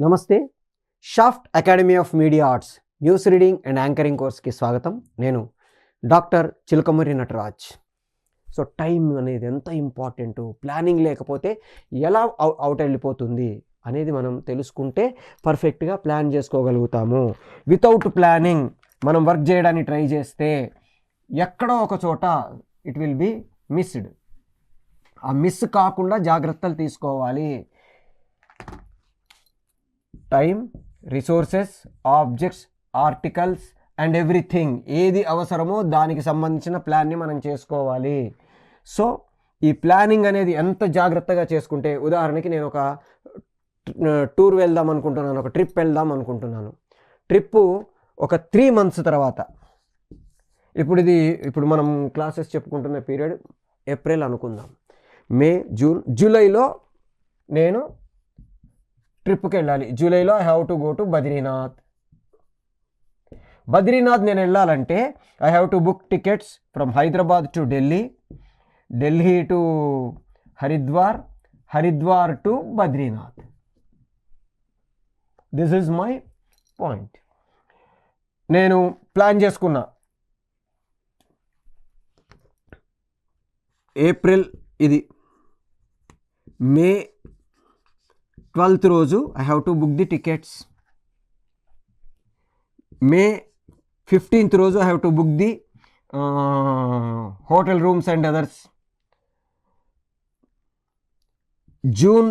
నమస్తే. Shaft academy of media arts news reading and anchoring కోర్స్కి స్వాగతం. నేను doctor Chilakamuri Nataraj. So time అనేది ఎంత ఇంపార్టెంటు, ప్లానింగ్ లేకపోతే ఎలా అవుట్ వెళ్ళిపోతుంది అనేది మనం తెలుసుకుంటే పర్ఫెక్ట్గా ప్లాన్ చేసుకోగలుగుతాము. వితౌట్ ప్లానింగ్ మనం వర్క్ చేయడానికి ట్రై చేస్తే ఎక్కడో ఒక చోట ఇట్ విల్ బి మిస్డ్. ఆ మిస్ కాకుండా జాగ్రత్తలు తీసుకోవాలి. Time, resources, objects, articles and everything ఏది అవసరమో దానికి సంబంధించిన ప్లాన్ని మనం చేసుకోవాలి. సో ఈ ప్లానింగ్ అనేది ఎంత జాగ్రత్తగా చేసుకుంటే, ఉదాహరణకి నేను ఒక టూర్ వెళ్దాం అనుకుంటున్నాను, ఒక ట్రిప్ వెళ్దాం అనుకుంటున్నాను. ట్రిప్పు ఒక 3 months తర్వాత, ఇప్పుడు మనం క్లాసెస్ చెప్పుకుంటున్న పీరియడ్ ఏప్రిల్ అనుకుందాం, మే, జూన్, జూలైలో నేను ట్రిప్కి వెళ్ళాలి. జూలైలో I have to go to Badrinath. నేను వెళ్ళాలంటే I have to book tickets from Hyderabad to Delhi, Delhi to Haridwar, Haridwar to Badrinath. This is my point. నేను ప్లాన్ చేసుకున్నా. ఏప్రిల్ ఇది, మే 12th రోజు I have to book the tickets. May 15th రోజు I have to book the hotel rooms and others. June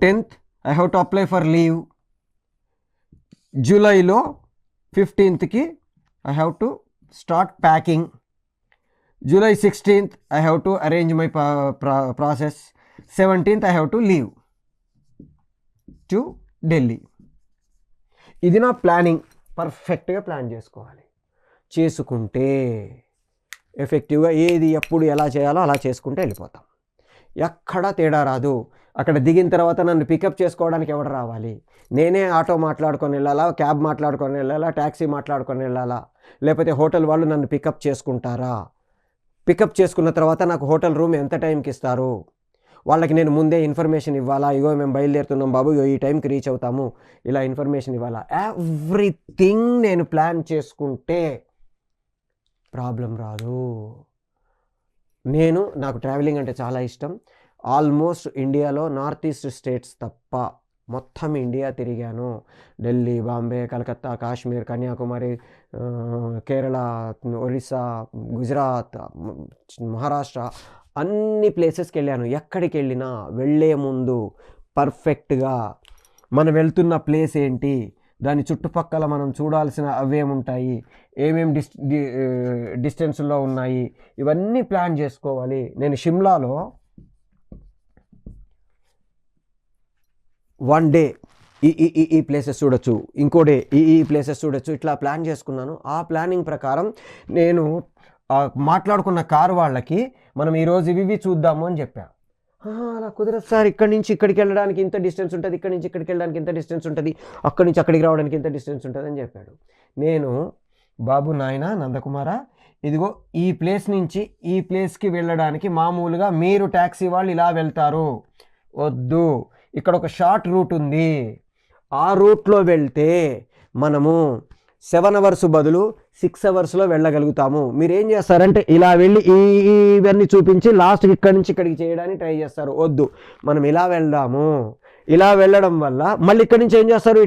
10th I have to apply for leave. జూలైలో 15th I have to start packing. July 16th I have to arrange my process. 17th I have to leave to Delhi. ఇది నా planning. పర్ఫెక్ట్గా plan చేసుకుంటే ఎఫెక్టివ్గా ఏది ఎప్పుడు ఎలా చేయాలో అలా చేసుకుంటే వెళ్ళిపోతాం. ఎక్కడా తేడా రాదు. అక్కడ దిగిన తర్వాత నన్ను పికప్ చేసుకోవడానికి ఎవరు రావాలి? నేనే ఆటో మాట్లాడుకొని వెళ్ళాలా, క్యాబ్ మాట్లాడుకొని వెళ్ళాలా, ట్యాక్సీ మాట్లాడుకొని వెళ్ళాలా, లేకపోతే హోటల్ వాళ్ళు నన్ను పికప్ చేసుకుంటారా? పికప్ చేసుకున్న తర్వాత నాకు హోటల్ రూమ్ ఎంత టైంకి ఇస్తారు? వాళ్ళకి నేను ముందే ఇన్ఫర్మేషన్ ఇవ్వాలా? ఇగో మేము బయలుదేరుతున్నాం బాబు, ఈ టైంకి రీచ్ అవుతాము, ఇలా ఇన్ఫర్మేషన్ ఇవ్వాలా? ఎవ్రీథింగ్ నేను ప్లాన్ చేసుకుంటే ప్రాబ్లం రాదు. నాకు ట్రావెలింగ్ అంటే చాలా ఇష్టం. ఆల్మోస్ట్ ఇండియాలో నార్త్ ఈస్ట్ స్టేట్స్ తప్ప మొత్తం ఇండియా తిరిగాను. ఢిల్లీ, బాంబే, కలకత్తా, కాశ్మీర్, కన్యాకుమారి, కేరళ, ఒరిస్సా, గుజరాత్, మహారాష్ట్ర, అన్ని ప్లేసెస్కి వెళ్ళాను. ఎక్కడికి వెళ్ళినా వెళ్ళే ముందు పర్ఫెక్ట్గా మనం వెళ్తున్న ప్లేస్ ఏంటి, దాని చుట్టుపక్కల మనం చూడాల్సిన అవేముంటాయి, ఏమేమి డిస్టెన్స్లో ఉన్నాయి, ఇవన్నీ ప్లాన్ చేసుకోవాలి. నేను షిమ్లాలో 1 day ఈ ప్లేసెస్ చూడొచ్చు, ఇంకో డే ఈ ప్లేసెస్ చూడొచ్చు, ఇట్లా ప్లాన్ చేసుకున్నాను. ఆ ప్లానింగ్ ప్రకారం నేను మాట్లాడుకున్న కారు వాళ్ళకి మనం ఈరోజు ఇవి చూద్దాము అని చెప్పా. అలా కుదరదు సార్, ఇక్కడి నుంచి ఇక్కడికి వెళ్ళడానికి ఇంత డిస్టెన్స్ ఉంటుంది, ఇక్కడి నుంచి ఇక్కడికి వెళ్ళడానికి ఇంత డిస్టెన్స్ ఉంటుంది, అక్కడి నుంచి అక్కడికి రావడానికి ఇంత డిస్టెన్స్ ఉంటుంది అని చెప్పాడు. నేను, బాబు నాయన నందకుమార, ఇదిగో ఈ ప్లేస్ నుంచి ఈ ప్లేస్కి వెళ్ళడానికి మామూలుగా మీరు ట్యాక్సీ వాళ్ళు ఇలా వెళ్తారు, వద్దు, ఇక్కడ ఒక షార్ట్ రూట్ ఉంది, ఆ రూట్లో వెళ్తే మనము 7 hours బదులు 6 hoursలో వెళ్ళగలుగుతాము. మీరు ఏం చేస్తారంటే ఇలా వెళ్ళి ఇవన్నీ చూపించి లాస్ట్కి ఇక్కడి నుంచి ఇక్కడికి చేయడానికి ట్రై చేస్తారు. వద్దు, మనం ఇలా వెళ్దాము. ఇలా వెళ్ళడం వల్ల మళ్ళీ ఇక్కడి నుంచి ఏం చేస్తారు,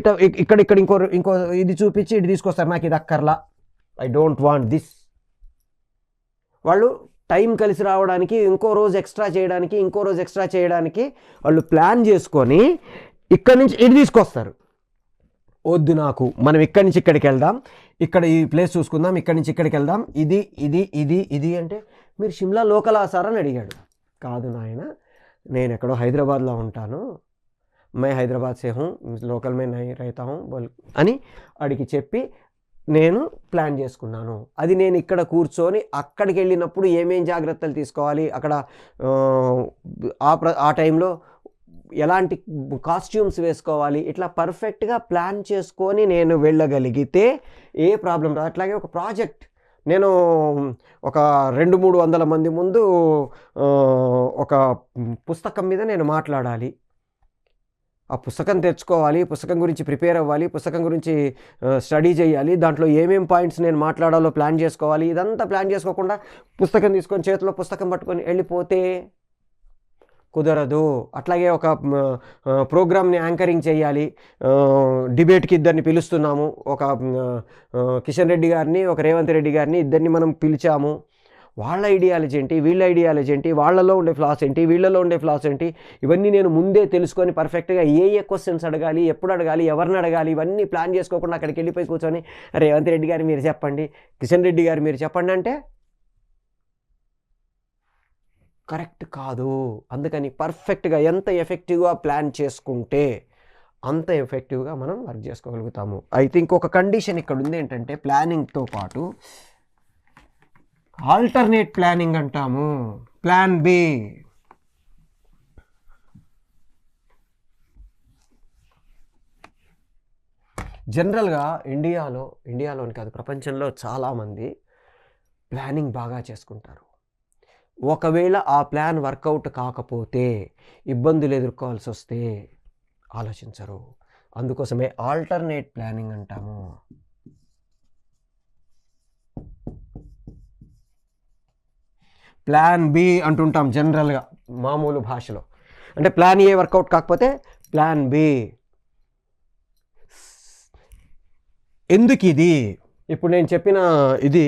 ఇక్కడ ఇంకో ఇది చూపించి ఇటు తీసుకొస్తారు. నాకు ఇది అక్కర్లా, ఐ డోంట్ వాంట్ దిస్. వాళ్ళు టైం కలిసి రావడానికి, ఇంకో రోజు ఎక్స్ట్రా చేయడానికి వాళ్ళు ప్లాన్ చేసుకొని ఇక్కడి నుంచి ఇటు తీసుకొస్తారు. వద్దు, నాకు మనం ఇక్కడి నుంచి ఇక్కడికి వెళ్దాం, ఇక్కడ ఈ ప్లేస్ చూసుకుందాం, ఇక్కడి నుంచి ఇక్కడికి వెళ్దాం, ఇది అంటే మీరు షిమ్లా లోకల్ ఆసారని అడిగాడు. కాదు నాయన, నేను ఎక్కడో హైదరాబాద్లో ఉంటాను, మే హైదరాబాద్ సే హూ, లోకల్ మే నహీ रहता हूं అని అడిగి చెప్పి నేను ప్లాన్ చేసుకున్నాను. అది నేను ఇక్కడ కూర్చొని అక్కడికి వెళ్ళినప్పుడు ఏమేం జాగ్రత్తలు తీసుకోవాలి, అక్కడ ఆ టైంలో ఎలాంటి కాస్ట్యూమ్స్ వేసుకోవాలి, ఇట్లా పర్ఫెక్ట్గా ప్లాన్ చేసుకొని నేను వెళ్ళగలిగితే ఏ ప్రాబ్లం రాదు. అట్లాగే ఒక ప్రాజెక్ట్, నేను ఒక 200-300 మంది ముందు ఒక పుస్తకం మీద నేను మాట్లాడాలి. ఆ పుస్తకం తెచ్చుకోవాలి, పుస్తకం గురించి ప్రిపేర్ అవ్వాలి, పుస్తకం గురించి స్టడీ చేయాలి, దాంట్లో ఏమేం పాయింట్స్ నేను మాట్లాడాలో ప్లాన్ చేసుకోవాలి. ఇదంతా ప్లాన్ చేసుకోకుండా పుస్తకం తీసుకొని చేతిలో పుస్తకం పట్టుకొని వెళ్ళిపోతే కుదరదు. అట్లాగే ఒక ప్రోగ్రామ్ని యాంకరింగ్ చేయాలి, డిబేట్కి ఇద్దరిని పిలుస్తున్నాము, ఒక కిషన్ రెడ్డి గారిని, ఒక రేవంత్ రెడ్డి గారిని, ఇద్దరిని మనం పిలిచాము. వాళ్ళ ఐడియాలజీ ఏంటి, వీళ్ళ ఐడియాలజీ ఏంటి, వాళ్ళలో ఉండే ఫ్లాస్ ఏంటి, వీళ్ళలో ఉండే ఫ్లాస్ ఏంటి, ఇవన్నీ నేను ముందే తెలుసుకొని పర్ఫెక్ట్గా ఏ క్వశ్చన్స్ అడగాలి, ఎప్పుడు అడగాలి, ఎవరిని అడగాలి, ఇవన్నీ ప్లాన్ చేసుకోకుండా అక్కడికి వెళ్ళిపోయి కూర్చొని రేవంత్ రెడ్డి గారు మీరు చెప్పండి, కిషన్ రెడ్డి గారు మీరు చెప్పండి అంటే కరెక్ట్ కాదు. అందుకని పర్ఫెక్ట్గా ఎంత ఎఫెక్టివ్గా ప్లాన్ చేసుకుంటే అంత ఎఫెక్టివ్గా మనం వర్క్ చేసుకోగలుగుతాము. అయితే ఇంకొక కండిషన్ ఇక్కడ ఉంది ఏంటంటే, ప్లానింగ్తో పాటు ఆల్టర్నేట్ ప్లానింగ్ అంటాము, ప్లాన్ బి. జనరల్గా ఇండియాలోని కాదు, ప్రపంచంలో చాలామంది ప్లానింగ్ బాగా చేసుకుంటారు. ఒకవేళ ఆ ప్లాన్ వర్కౌట్ కాకపోతే, ఇబ్బందులు ఎదుర్కోవాల్సి వస్తే ఆలోచించరు. అందుకోసమే ఆల్టర్నేట్ ప్లానింగ్ అంటాము. ప్లాన్ బి అంటుంటాం జనరల్గా మామూలు భాషలో. అంటే ప్లాన్ ఏ వర్కౌట్ కాకపోతే ప్లాన్ బి. ఎందుకు ఇది? ఇప్పుడు నేను చెప్పిన ఇది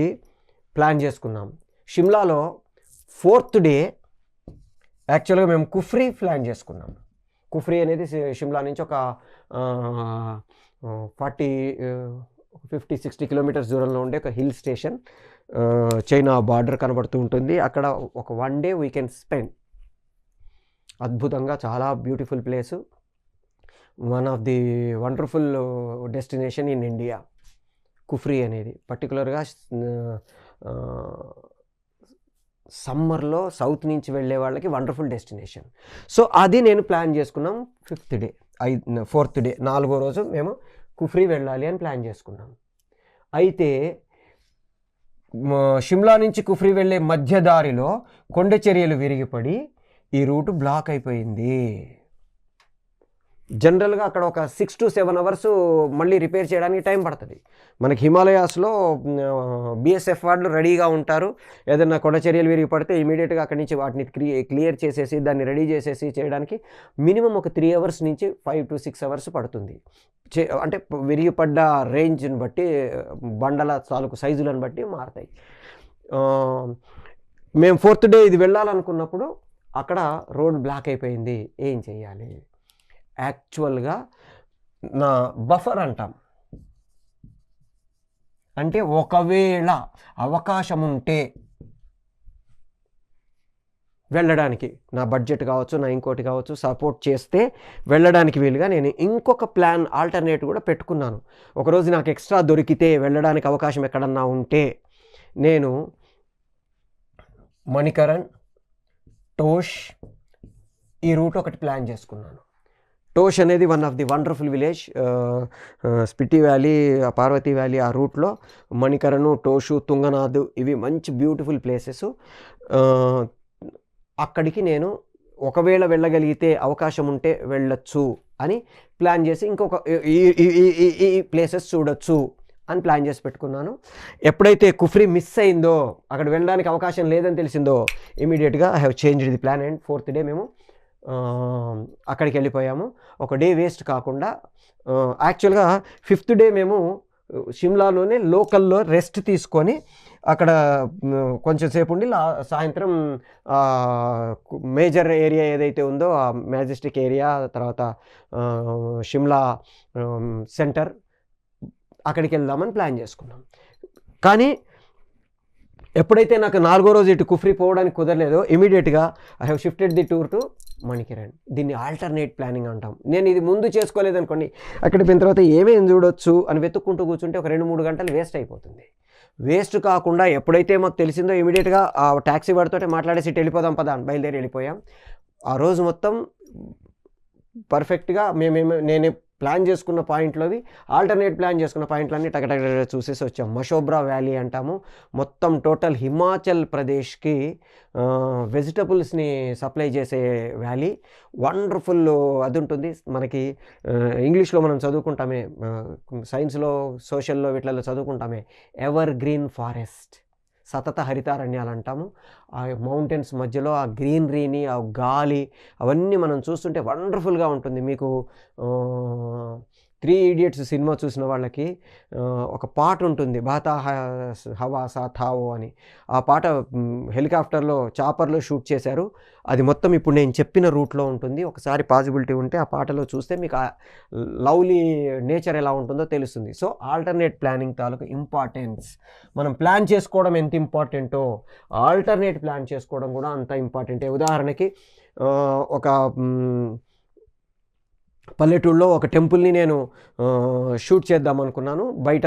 ప్లాన్ చేసుకున్నాం. షిమ్లాలో 4th డే యాక్చువల్గా మేము కుఫ్రీ ప్లాన్ చేసుకున్నాం. కుఫ్రీ అనేది షిమ్లా నుంచి ఒక 50-60 కిలోమీటర్స్ దూరంలో ఉండే ఒక హిల్ స్టేషన్, చైనా బార్డర్ కనబడుతూ ఉంటుంది. అక్కడ ఒక 1 డే వీ కెన్ స్పెండ్. అద్భుతంగా, చాలా beautiful place, one of the wonderful destination in India Kufri అనేది. పర్టికులర్గా సమ్మర్లో సౌత్ నుంచి వెళ్ళే వాళ్ళకి వండర్ఫుల్ డెస్టినేషన్. సో అది నేను ప్లాన్ చేసుకున్నాం. 5th డే 4th డే 4వ రోజు మేము కుఫ్రీ వెళ్ళాలి అని ప్లాన్ చేసుకున్నాం. అయితే షిమ్లా నుంచి కుఫ్రీ వెళ్ళే మధ్య దారిలో కొండ చర్యలు విరిగిపడి ఈ రూట్ బ్లాక్ అయిపోయింది. జనరల్గా అక్కడ ఒక 6 to 7 అవర్స్ మళ్ళీ రిపేర్ చేయడానికి టైం పడుతుంది. మనకి హిమాలయాస్లో బిఎస్ఎఫ్ వాళ్ళు రెడీగా ఉంటారు. ఏదైనా కొండ చర్యలు విరిగి పడితే ఇమీడియట్గా అక్కడి నుంచి వాటిని క్లియర్ చేసేసి దాన్ని రెడీ చేసేసి చేయడానికి మినిమం ఒక 3 hours నుంచి 5 to 6 hours పడుతుంది. అంటే విరిగిపడ్డ రేంజ్ని బట్టి, బండల తాలూకు సైజులను బట్టి మారుతాయి. మేము 4th డే ఇది వెళ్ళాలనుకున్నప్పుడు అక్కడ రోడ్ బ్లాక్ అయిపోయింది. ఏం చేయాలి? యాక్చువల్గా నా బఫర్ అంటాం, అంటే ఒకవేళ అవకాశం ఉంటే వెళ్ళడానికి, నా బడ్జెట్ కావచ్చు, నా ఇంకోటి కావచ్చు, సపోర్ట్ చేస్తే వెళ్ళడానికి వీలుగా నేను ఇంకొక ప్లాన్ ఆల్టర్నేట్ కూడా పెట్టుకున్నాను. ఒకరోజు నాకు ఎక్స్ట్రా దొరికితే, వెళ్ళడానికి అవకాశం ఎక్కడన్నా ఉంటే, నేను మణికరణ్, టోష్ ఈ రూట్ ఒకటి ప్లాన్ చేసుకున్నాను. టోష్ అనేది one of the wonderful village, Spiti valley, Parvati valley ఆ రూట్లో మణికరణ్, టోషు, తుంగనాథ్ ఇవి మంచి బ్యూటిఫుల్ ప్లేసెస్. అక్కడికి నేను ఒకవేళ వెళ్ళగలిగితే, అవకాశం ఉంటే వెళ్ళొచ్చు అని ప్లాన్ చేసి ఇంకొక ఈ ప్లేసెస్ చూడొచ్చు అని ప్లాన్ చేసి పెట్టుకున్నాను. ఎప్పుడైతే కుఫ్రీ మిస్ అయిందో, అక్కడ వెళ్ళడానికి అవకాశం లేదని తెలిసిందో, ఇమీడియట్గా I have changed the plan and 4th day మేము అక్కడికి వెళ్ళిపోయాము. ఒక డే వేస్ట్ కాకుండా. యాక్చువల్గా 5th డే మేము షిమ్లాలోనే లోకల్లో రెస్ట్ తీసుకొని అక్కడ కొంచెం సేపు ఉండి సాయంత్రం మేజర్ ఏరియా ఏదైతే ఉందో ఆ మ్యాజెస్టిక్ ఏరియా, తర్వాత షిమ్లా సెంటర్ అక్కడికి వెళ్దామని ప్లాన్ చేసుకున్నాం. కానీ ఎప్పుడైతే నాకు 4వ రోజు ఇటు కుఫ్రీ పోవడానికి కుదరలేదో, ఇమీడియట్గా I have shifted the tour to Manikaran. దీన్ని ఆల్టర్నేట్ ప్లానింగ్ అంటాం. నేను ఇది ముందు చేసుకోలేదనుకోండి, అక్కడికి పోయిన తర్వాత ఏమేమి చూడొచ్చు అని వెతుక్కుంటూ కూర్చుంటే ఒక 2-3 గంటలు వేస్ట్ అయిపోతుంది. వేస్ట్ కాకుండా ఎప్పుడైతే మాకు తెలిసిందో ఇమీడియట్గా ఆ ట్యాక్సీ వాడితో మాట్లాడేసి వెళ్ళిపోదాం పదా అని బయలుదేరి వెళ్ళిపోయాం. ఆ రోజు మొత్తం పర్ఫెక్ట్గా నేను ప్లాన్ చేసుకున్న పాయింట్లోవి ఆల్టర్నేట్ ప్లాన్ చేసుకున్న పాయింట్లన్నీ టగటగ చూసేసి వచ్చాం. మషోబ్రా వ్యాలీ అంటాము. మొత్తం టోటల్ హిమాచల్ ప్రదేశ్కి వెజిటబుల్స్ని సప్లై చేసే వ్యాలీ. వండర్ఫుల్ అది ఉంటుంది. మనకి ఇంగ్లీష్లో మనం చదువుకుంటామే, సైన్స్లో సోషల్లో వీటిలలో చదువుకుంటామే, ఎవర్ గ్రీన్ ఫారెస్ట్, సతత హరితారణ్యాలు అంటాము. ఆ మౌంటైన్స్ మధ్యలో ఆ గ్రీనరీని, ఆ గాలి, అవన్నీ మనం చూస్తుంటే వండర్ఫుల్గా ఉంటుంది. మీకు 3 ఇడియట్స్ సినిమా చూసిన వాళ్ళకి ఒక పాట ఉంటుంది, బాతా హవా సా థావో అని. ఆ పాట హెలికాప్టర్లో చాపర్లో షూట్ చేశారు. అది మొత్తం ఇప్పుడు నేను చెప్పిన రూట్లో ఉంటుంది. ఒకసారి పాసిబిలిటీ ఉంటే ఆ పాటలో చూస్తే మీకు ఆ లవ్లీ నేచర్ ఎలా ఉంటుందో తెలుస్తుంది. సో ఆల్టర్నేట్ ప్లానింగ్ తాలూకు ఇంపార్టెన్స్, మనం ప్లాన్ చేసుకోవడం ఎంత ఇంపార్టెంటో ఆల్టర్నేట్ ప్లాన్ చేసుకోవడం కూడా అంత ఇంపార్టెంటే. ఉదాహరణకి ఒక పల్లెటూళ్ళలో ఒక టెంపుల్ని నేను షూట్ చేద్దాం అనుకున్నాను. బయట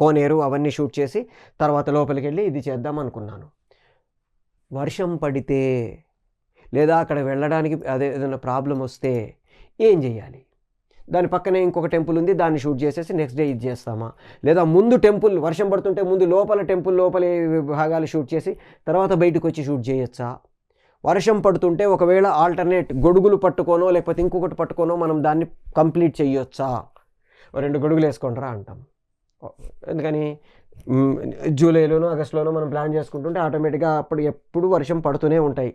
కోనేరు అవన్నీ షూట్ చేసి తర్వాత లోపలికి వెళ్ళి ఇది చేద్దాం అనుకున్నాను. వర్షం పడితే లేదా అక్కడ వెళ్ళడానికి ఏదైనా ప్రాబ్లం వస్తే ఏం చేయాలి? దాని పక్కనే ఇంకొక టెంపుల్ ఉంది, దాన్ని షూట్ చేసేసి నెక్స్ట్ డే ఇది చేస్తామా? లేదా ముందు టెంపుల్ వర్షం పడుతుంటే ముందు టెంపుల్ లోపల భాగాలు షూట్ చేసి తర్వాత బయటకు వచ్చి షూట్ చేయొచ్చా? వర్షం పడుతుంటే ఒకవేళ ఆల్టర్నేట్ గొడుగులు పట్టుకోనో లేకపోతే ఇంకొకటి పట్టుకోనో మనం దాన్ని కంప్లీట్ చేయొచ్చా? 2 గొడుగులు వేసుకుంటారా అంటాం. ఎందుకని జూలైలోనో ఆగస్టులోనో మనం ప్లాన్ చేసుకుంటుంటే ఆటోమేటిక్గా ఎప్పుడు వర్షం పడుతూనే ఉంటాయి.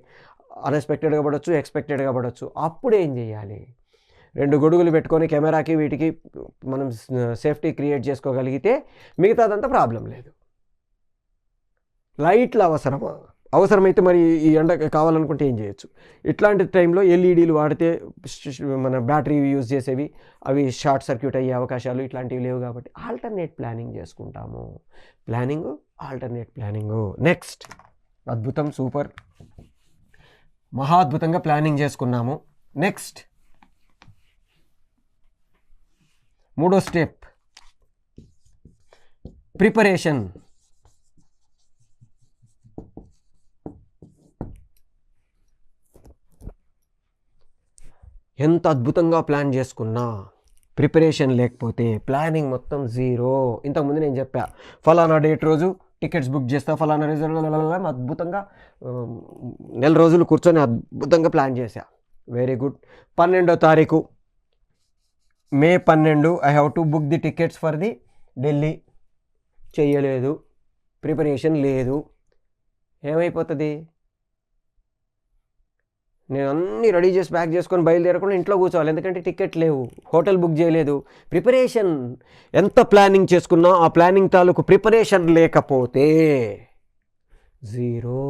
అన్ఎక్స్పెక్టెడ్గా పడవచ్చు, ఎక్స్పెక్టెడ్గా పడవచ్చు. అప్పుడు ఏం చేయాలి? 2 గొడుగులు పెట్టుకొని కెమెరాకి వీటికి మనం సేఫ్టీ క్రియేట్ చేసుకోగలిగితే మిగతాదంతా ప్రాబ్లం లేదు. లైట్లు అవసరమైతే మరి ఈ ఎండ కావాలనుకుంటే ఏం చేయొచ్చు? ఇట్లాంటి టైంలో ఎల్ఈడీలు వాడితే మన బ్యాటరీ యూజ్ చేసేవి అవి షార్ట్ సర్క్యూట్ అయ్యే అవకాశాలు ఇట్లాంటివి లేవు. కాబట్టి ఆల్టర్నేట్ ప్లానింగ్ చేసుకుంటాము. Alternate planning. నెక్స్ట్, అద్భుతం, సూపర్, మహా అద్భుతంగా ప్లానింగ్ చేసుకున్నాము. నెక్స్ట్ 3వ స్టెప్, ప్రిపరేషన్. ఎంత అద్భుతంగా ప్లాన్ చేసుకున్నా ప్రిపరేషన్ లేకపోతే ప్లానింగ్ మొత్తం జీరో. ఇంతకుముందు నేను చెప్పా, ఫలానా డేట్ రోజు టికెట్స్ బుక్ చేస్తా, ఫలానా రిజర్వ్, అద్భుతంగా 4 రోజులు కూర్చొని అద్భుతంగా ప్లాన్ చేశా. Very good. 12వ తారీఖు May 12 I have to book the tickets for the Delhi. చెయ్యలేదు, ప్రిపరేషన్ లేదు. ఏమైపోతుంది? నేను అన్నీ రెడీ చేసి ప్యాక్ చేసుకొని బయలుదేరకుండా ఇంట్లో కూర్చోవాలి. ఎందుకంటే టికెట్ లేవు, హోటల్ బుక్ చేయలేదు. ప్రిపరేషన్ ఎంత ప్లానింగ్ చేసుకున్నా ఆ ప్లానింగ్ తాలూకు ప్రిపరేషన్ లేకపోతే జీరో.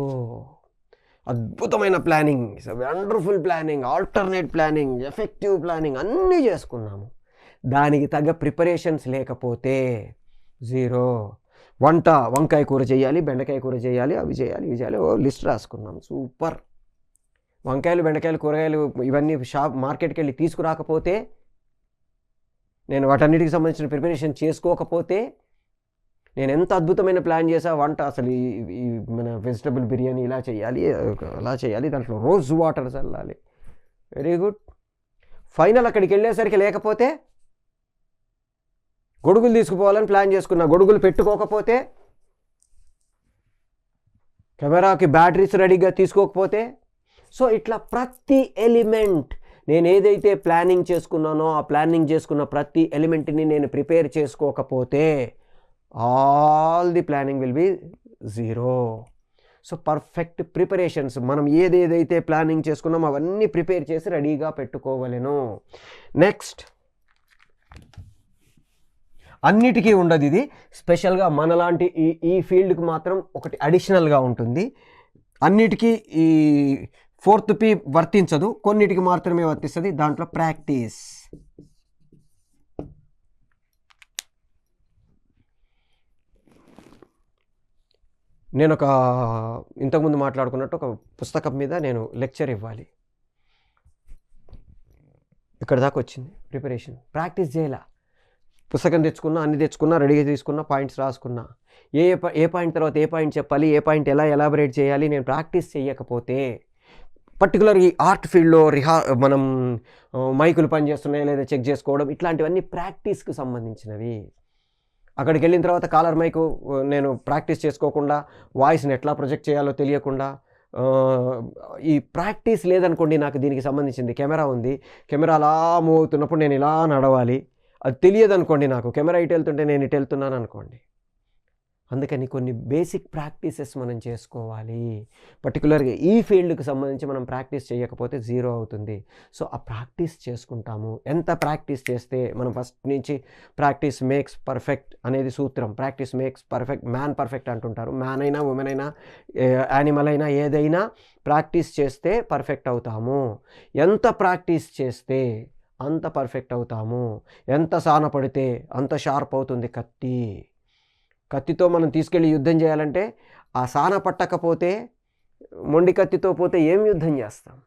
అద్భుతమైన planning, wonderful planning, alternate planning, effective planning అన్నీ చేసుకున్నాము. దానికి తగ్గ ప్రిపరేషన్స్ లేకపోతే జీరో. వంకాయ కూర చేయాలి, బెండకాయ కూర చేయాలి, అవి చేయాలి, ఇవి చేయాలి, లిస్ట్ రాసుకున్నాం. సూపర్. వంకాయలు, బెండకాయలు, కూరగాయలు ఇవన్నీ మార్కెట్కి వెళ్ళి తీసుకురాకపోతే, నేను వాటన్నిటికి సంబంధించిన ప్రిపరేషన్ చేసుకోకపోతే, నేను ఎంత అద్భుతమైన ప్లాన్ చేసా వంట, అసలు ఈ మన వెజిటబుల్ బిర్యానీ ఇలా చేయాలి, అలా చేయాలి, దాంట్లో రోజ్ వాటర్ చల్లాలి. Very good. ఫైనల్ అక్కడికి వెళ్ళేసరికి లేకపోతే, గొడుగులు తీసుకుపోవాలని ప్లాన్ చేసుకున్నా, గొడుగులు పెట్టుకోకపోతే, కెమెరాకి బ్యాటరీస్ రెడీగా తీసుకోకపోతే, సో ఇట్లా ప్రతి ఎలిమెంట్ నేను ఏదైతే ప్లానింగ్ చేసుకున్నానో ఆ ప్లానింగ్ చేసుకున్న ప్రతి ఎలిమెంట్ని నేను ప్రిపేర్ చేసుకోకపోతే all the planning will be zero. So perfect preparations, మనం ఏదేదైతే ప్లానింగ్ చేసుకున్నామో అవన్నీ ప్రిపేర్ చేసి రెడీగా పెట్టుకోవలెను. నెక్స్ట్, అన్నిటికీ ఉండదు ఇది, స్పెషల్గా మనలాంటి ఈ ఫీల్డ్కి మాత్రం ఒకటి అడిషనల్గా ఉంటుంది. అన్నిటికీ ఈ 4th P వర్తించదు, కొన్నిటికి మాత్రమే వర్తిస్తుంది. దాంట్లో ప్రాక్టీస్. నేను ఇంతకుముందు మాట్లాడుకున్నట్టు ఒక పుస్తకం మీద నేను లెక్చర్ ఇవ్వాలి. ఇక్కడ దాకా వచ్చింది ప్రిపరేషన్. ప్రాక్టీస్ చేయాల. పుస్తకం తెచ్చుకున్నా, అన్ని తెచ్చుకున్నా, రెడీగా తీసుకున్నా, పాయింట్స్ రాసుకున్నా, ఏ పాయింట్ తర్వాత ఏ పాయింట్ చెప్పాలి, ఏ పాయింట్ ఎలా ఎలాబరేట్ చేయాలి, నేను ప్రాక్టీస్ చేయకపోతే పర్టికులర్ ఈ ఆర్ట్ ఫీల్డ్లో మనం మైకులు పనిచేస్తున్నాయా లేదా చెక్ చేసుకోవడం, ఇట్లాంటివన్నీ ప్రాక్టీస్కి సంబంధించినవి. అక్కడికి వెళ్ళిన తర్వాత కాలర్ మైకు నేను ప్రాక్టీస్ చేసుకోకుండా వాయిస్ని ఎట్లా ప్రొజెక్ట్ చేయాలో తెలియకుండా, ఈ ప్రాక్టీస్ లేదనుకోండి, నాకు దీనికి సంబంధించింది కెమెరా ఉంది, కెమెరా అలా మూవ్ అవుతున్నప్పుడు నేను ఇలా నడవాలి, అది తెలియదు అనుకోండి, నాకు కెమెరా ఇటు వెళ్తుంటే నేను ఇటు వెళ్తున్నాను అనుకోండి. అందుకని కొన్ని బేసిక్ ప్రాక్టీసెస్ మనం చేసుకోవాలి. పర్టికులర్గా ఈ ఫీల్డ్కి సంబంధించి మనం ప్రాక్టీస్ చేయకపోతే జీరో అవుతుంది. సో ఆ ప్రాక్టీస్ చేసుకుంటాము. ఎంత ప్రాక్టీస్ చేస్తే మనం ఫస్ట్ నుంచి ప్రాక్టీస్ మేక్స్ పర్ఫెక్ట్ అనేది సూత్రం. Practice makes perfect, man perfect అంటుంటారు. మ్యాన్ అయినా, ఉమెన్ అయినా, యానిమల్ అయినా, ఏదైనా ప్రాక్టీస్ చేస్తే పర్ఫెక్ట్ అవుతాము. ఎంత ప్రాక్టీస్ చేస్తే అంత పర్ఫెక్ట్ అవుతాము. ఎంత సాన పడితే అంత షార్ప్ అవుతుంది కత్తి. కత్తితో మనం తీసుకెళ్ళి యుద్ధం చేయాలంటే ఆ సాన పట్టకపోతే, మొండి కత్తితో పోతే ఏం యుద్ధం చేస్తాం?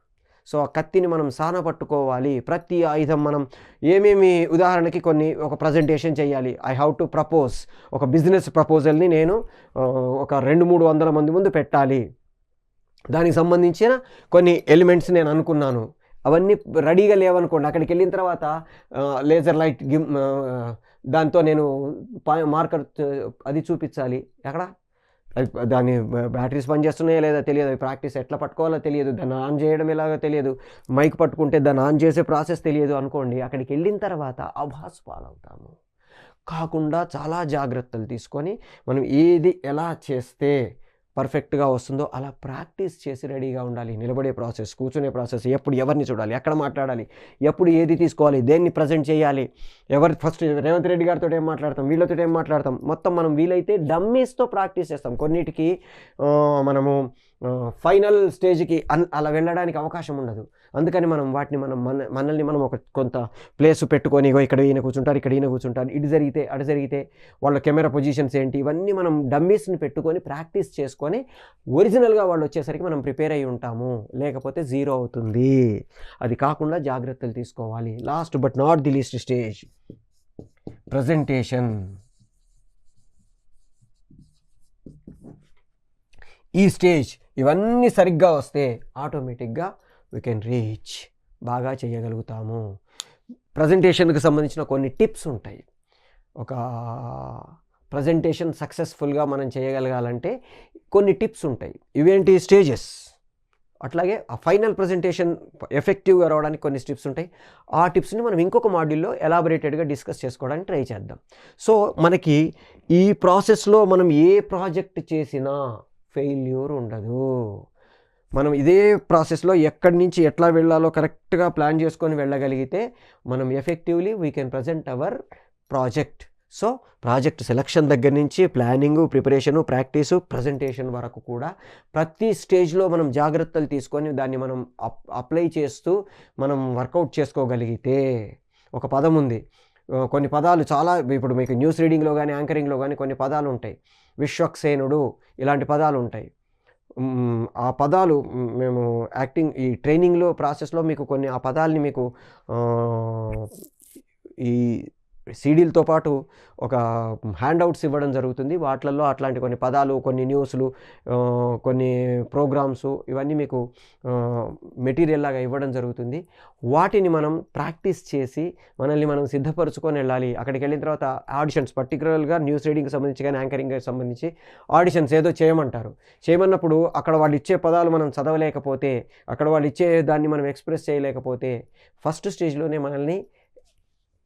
సో ఆ కత్తిని మనం సాన పట్టుకోవాలి. ప్రతి ఆయుధం మనం ఏమేమి, ఉదాహరణకి ఒక ప్రజెంటేషన్ చేయాలి. ఐ హ్యావ్ టు ప్రపోజ్, ఒక బిజినెస్ ప్రపోజల్ని నేను ఒక 200-300 మంది ముందు పెట్టాలి. దానికి సంబంధించిన కొన్ని ఎలిమెంట్స్ నేను అనుకున్నాను. అవన్నీ రెడీగా లేవనుకోండి, అక్కడికి వెళ్ళిన తర్వాత లేజర్ లైట్ దాంతో నేను మార్కర్ అది చూపించాలి. ఎక్కడ దాని బ్యాటరీస్ పనిచేస్తున్నాయో లేదా తెలియదు, ప్రాక్టీస్ ఎట్లా పట్టుకోవాలో తెలియదు, దాన్ని ఆన్ చేయడం ఎలాగో తెలియదు, మైక్ పట్టుకుంటే దాన్ని ఆన్ చేసే ప్రాసెస్ తెలియదు అనుకోండి, అక్కడికి వెళ్ళిన తర్వాత అభాస్ పాలవుతాము. కాకుండా చాలా జాగ్రత్తలు తీసుకొని మనం ఏది ఎలా చేస్తే పర్ఫెక్ట్గా వస్తుందో అలా ప్రాక్టీస్ చేసి రెడీగా ఉండాలి. నిలబడే ప్రాసెస్, కూర్చునే ప్రాసెస్, ఎప్పుడు ఎవరిని చూడాలి, ఎక్కడ మాట్లాడాలి, ఎప్పుడు ఏది తీసుకోవాలి, దేన్ని ప్రజెంట్ చేయాలి, ఫస్ట్ రేవంత్ రెడ్డి గారితో ఏం మాట్లాడతాం, వీళ్ళతో ఏం మాట్లాడతాం, మొత్తం మనం వీలైతే డమ్మీస్తో ప్రాక్టీస్ చేస్తాం. కొన్నిటికి మనము ఫైనల్ స్టేజ్కి అలా వెళ్ళడానికి అవకాశం ఉండదు. అందుకని మనం వాటిని మనల్ని మనం కొంత ప్లేస్ పెట్టుకొని, ఇక్కడ ఈయన కూర్చుంటారు, ఇక్కడ ఈయన కూర్చుంటారు, ఇటు జరిగితే అటు జరిగితే వాళ్ళ కెమెరా పొజిషన్స్ ఏంటి, ఇవన్నీ మనం డమ్మీస్ని పెట్టుకొని ప్రాక్టీస్ చేసుకొని ఒరిజినల్గా వాళ్ళు వచ్చేసరికి మనం ప్రిపేర్ అయి ఉంటాము. లేకపోతే జీరో అవుతుంది. అది కాకుండా జాగ్రత్తలు తీసుకోవాలి. Last but not the least stage, presentation. ఈ స్టేజ్ ఇవన్నీ సరిగ్గా వస్తే ఆటోమేటిక్గా వీ కెన్ రీచ్, బాగా చేయగలుగుతాము. ప్రజెంటేషన్కి సంబంధించిన కొన్ని టిప్స్ ఉంటాయి. ఒక ప్రజెంటేషన్ సక్సెస్ఫుల్గా మనం చేయగలగాలంటే కొన్ని టిప్స్ ఉంటాయి. ఇవేంటి? స్టేజెస్. అట్లాగే ఆ ఫైనల్ ప్రజెంటేషన్ ఎఫెక్టివ్గా రావడానికి కొన్ని టిప్స్ ఉంటాయి. ఆ టిప్స్ని మనం ఇంకొక మాడ్యూల్లో ఎలాబొరేటెడ్గా డిస్కస్ చేసుకోవడానికి ట్రై చేద్దాం. సో మనకి ఈ ప్రాసెస్లో మనం ఏ ప్రాజెక్ట్ చేసినా ఫెయిల్యూర్ ఉండదు. మనం ఇదే ప్రాసెస్లో ఎక్కడి నుంచి ఎట్లా వెళ్ళాలో కరెక్ట్గా ప్లాన్ చేసుకొని వెళ్ళగలిగితే మనం effectively we can present our project. So project selection దగ్గర నుంచి ప్లానింగు, ప్రిపరేషను, ప్రాక్టీసు, ప్రజెంటేషన్ వరకు కూడా ప్రతి స్టేజ్లో మనం జాగ్రత్తలు తీసుకొని దాన్ని మనం అప్లై చేస్తూ మనం వర్కౌట్ చేసుకోగలిగితే, ఒక పదం ఉంది, కొన్ని పదాలు చాలా, ఇప్పుడు మీకు న్యూస్ రీడింగ్లో కానీ యాంకరింగ్లో కానీ కొన్ని పదాలు ఉంటాయి. విశ్వక్సేనుడు, ఇలాంటి పదాలు ఉంటాయి. ఆ పదాలు మేము యాక్టింగ్ ఈ ట్రైనింగ్లో ప్రాసెస్లో మీకు కొన్ని ఆ పదాలని మీకు ఈ సీడీలతో పాటు ఒక హ్యాండ్అవుట్స్ ఇవ్వడం జరుగుతుంది. వాటిల్లో అట్లాంటి కొన్ని పదాలు, కొన్ని న్యూస్లు, కొన్ని ప్రోగ్రామ్స్, ఇవన్నీ మీకు మెటీరియల్ లాగా ఇవ్వడం జరుగుతుంది. వాటిని మనం ప్రాక్టీస్ చేసి మనల్ని మనం సిద్ధపరచుకొని వెళ్ళాలి. అక్కడికి వెళ్ళిన తర్వాత ఆడిషన్స్, పర్టికులర్గా న్యూస్ రీడింగ్కి సంబంధించి కానీ యాంకరింగ్కి సంబంధించి ఆడిషన్స్ ఏదో చేయమంటారు. చేయమన్నప్పుడు అక్కడ వాళ్ళు ఇచ్చే పదాలు మనం చదవలేకపోతే, అక్కడ వాళ్ళు ఇచ్చే దాన్ని మనం ఎక్స్ప్రెస్ చేయలేకపోతే ఫస్ట్ స్టేజ్లోనే మనల్ని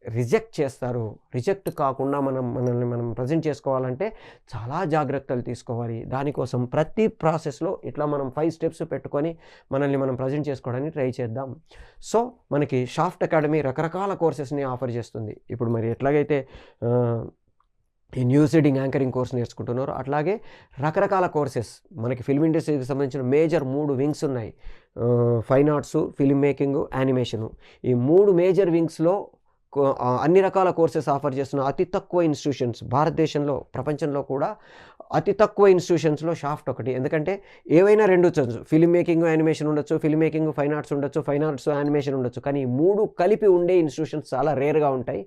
రిజెక్ట్ చేస్తారు. రిజెక్ట్ కాకుండా మనల్ని మనం ప్రజెంట్ చేసుకోవాలంటే చాలా జాగ్రత్తలు తీసుకోవాలి. దానికోసం ప్రతి ప్రాసెస్లో ఇట్లా మనం 5 స్టెప్స్ పెట్టుకొని మనల్ని మనం ప్రజెంట్ చేసుకోవడానికి ట్రై చేద్దాం. సో మనకి షాఫ్ట్ అకాడమీ రకరకాల కోర్సెస్ని ఆఫర్ చేస్తుంది. ఇప్పుడు మరి ఎట్లాగైతే ఈ న్యూస్ రీడింగ్, యాంకరింగ్ కోర్స్ నేర్చుకుంటున్నారో అట్లాగే రకరకాల కోర్సెస్ మనకి ఫిల్మ్ ఇండస్ట్రీకి సంబంధించిన మేజర్ 3 వింగ్స్ ఉన్నాయి. Fine arts, film making, animation. ఈ 3 మేజర్ వింగ్స్లో అన్ని రకాల కోర్సెస్ ఆఫర్ చేస్తున్న అతి తక్కువ ఇన్స్టిట్యూషన్స్ భారతదేశంలో, ప్రపంచంలో కూడా అతి తక్కువ ఇన్స్టిట్యూషన్స్‌లో షాఫ్ట్ ఒకటి. ఎందుకంటే ఏవైనా 2 ఉండొచ్చు. ఫిల్మ్ మేకింగ్, యానిమేషన్ ఉండొచ్చు. ఫిల్మ్ మేకింగ్, ఫైన్ ఆర్ట్స్ ఉండొచ్చు. ఫైన్ ఆర్ట్స్, యానిమేషన్ ఉండొచ్చు. కానీ ఈ 3 కలిపి ఉండే ఇన్స్టిట్యూషన్స్ చాలా రేర్‌గా ఉంటాయి.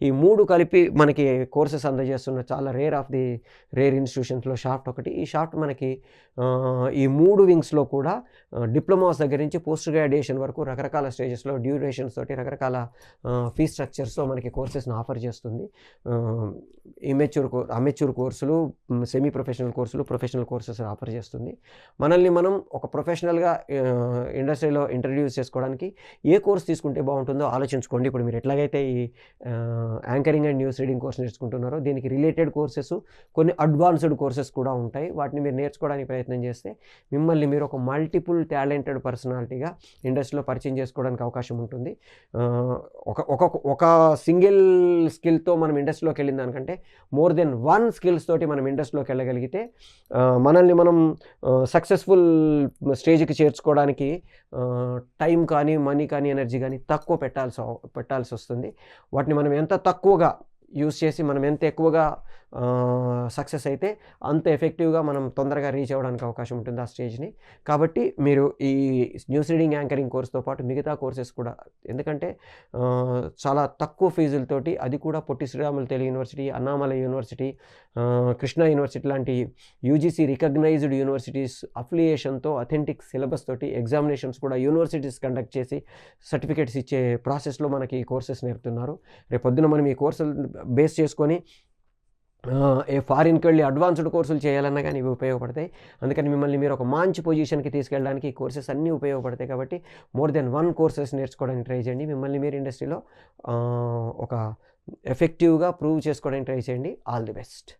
ఈ 3 కలిపి మనకి కోర్సెస్ అందజేస్తున్న చాలా రేర్ ఇన్స్టిట్యూషన్స్‌లో షాఫ్ట్ ఒకటి. ఈ షాఫ్ట్ మనకి ఈ 3 వింగ్స్‌లో కూడా డిప్లొమాస్ దగ్గర నుంచి పోస్ట్ గ్రాడ్యుయేషన్ వరకు రకరకాల స్టేజెస్‌లో డ్యూరేషన్స్ తోటి రకరకాల ఫీ స్ట్రక్చర్స్‌తో మనకి కోర్సెస్‌ని ఆఫర్ చేస్తుంది. అమెచ్యూర్ కోర్సులు, సెమీ ప్రొఫెషనల్ కోర్సులు, ప్రొఫెషనల్ కోర్సెస్ ఆఫర్ చేస్తుంది. మనల్ని మనం ఒక ప్రొఫెషనల్‌గా ఇండస్ట్రీలో ఇంట్రడ్యూస్ చేసుకోవడానికి ఏ కోర్స్ తీసుకుంటే బాగుంటుందో ఆలోచించుకోండి. ఇప్పుడు మీరు ఎట్లాగైతే ఈ anchoring and news reading course నేర్చుకుంటున్నారో దీనికి రిలేటెడ్ కోర్సెస్, కొన్ని అడ్వాన్స్డ్ కోర్సెస్ కూడా ఉంటాయి. వాటిని మీరు నేర్చుకోవడానికి ప్రయత్నం చేస్తే మిమ్మల్ని మీరు ఒక మల్టిపుల్ టాలెంటెడ్ పర్సనాలిటీగా ఇండస్ట్రీలో పరిచయం చేసుకోవడానికి అవకాశం ఉంటుంది. ఒక సింగిల్ స్కిల్తో మనం ఇండస్ట్రీలోకి వెళ్ళిన దానికంటే మోర్ దెన్ 1 స్కిల్స్ తోటి మనం ఇండస్ట్రీలోకి వెళ్ళగలిగితే మనల్ని మనం సక్సెస్ఫుల్ స్టేజ్కి చేర్చుకోవడానికి టైం కానీ, మనీ కానీ, ఎనర్జీ కానీ తక్కువ పెట్టాల్సి వస్తుంది. వాటిని మనం ఎంత తక్కువగా యూస్ చేసి మనం ఎంత ఎక్కువగా సక్సెస్ అయితే అంత ఎఫెక్టివ్గా మనం తొందరగా రీచ్ అవ్వడానికి అవకాశం ఉంటుంది ఆ స్టేజ్ని. కాబట్టి మీరు ఈ న్యూస్ రీడింగ్, యాంకరింగ్ కోర్స్తో పాటు మిగతా కోర్సెస్ కూడా, ఎందుకంటే చాలా తక్కువ ఫీజులతోటి, అది కూడా Potti Sriramulu Telugu university, Annamalai university, Krishna university లాంటి యూజీసీ రికగ్నైజ్డ్ యూనివర్సిటీస్ అఫిలియేషన్తో, అథెంటిక్ సిలబస్ తోటి ఎగ్జామినేషన్స్ కూడా యూనివర్సిటీస్ కండక్ట్ చేసి సర్టిఫికేట్స్ ఇచ్చే ప్రాసెస్లో మనకి ఈ కోర్సెస్ నేర్పుతున్నారు. రేపొద్దున మనం ఈ కోర్సులు బేస్ చేసుకొని ఫారిన్కి వెళ్ళి అడ్వాన్స్డ్ కోర్సులు చేయాలన్నా కానీ ఇవి ఉపయోగపడతాయి. అందుకని మిమ్మల్ని మీరు ఒక మంచి పొజిషన్కి తీసుకెళ్ళడానికి ఈ కోర్సెస్ అన్నీ ఉపయోగపడతాయి. కాబట్టి మోర్ దెన్ 1 కోర్సెస్ నేర్చుకోవడానికి ట్రై చేయండి. మిమ్మల్ని మీరు ఇండస్ట్రీలో ఒక ఎఫెక్టివ్గా ప్రూవ్ చేసుకోవడానికి ట్రై చేయండి. All the best.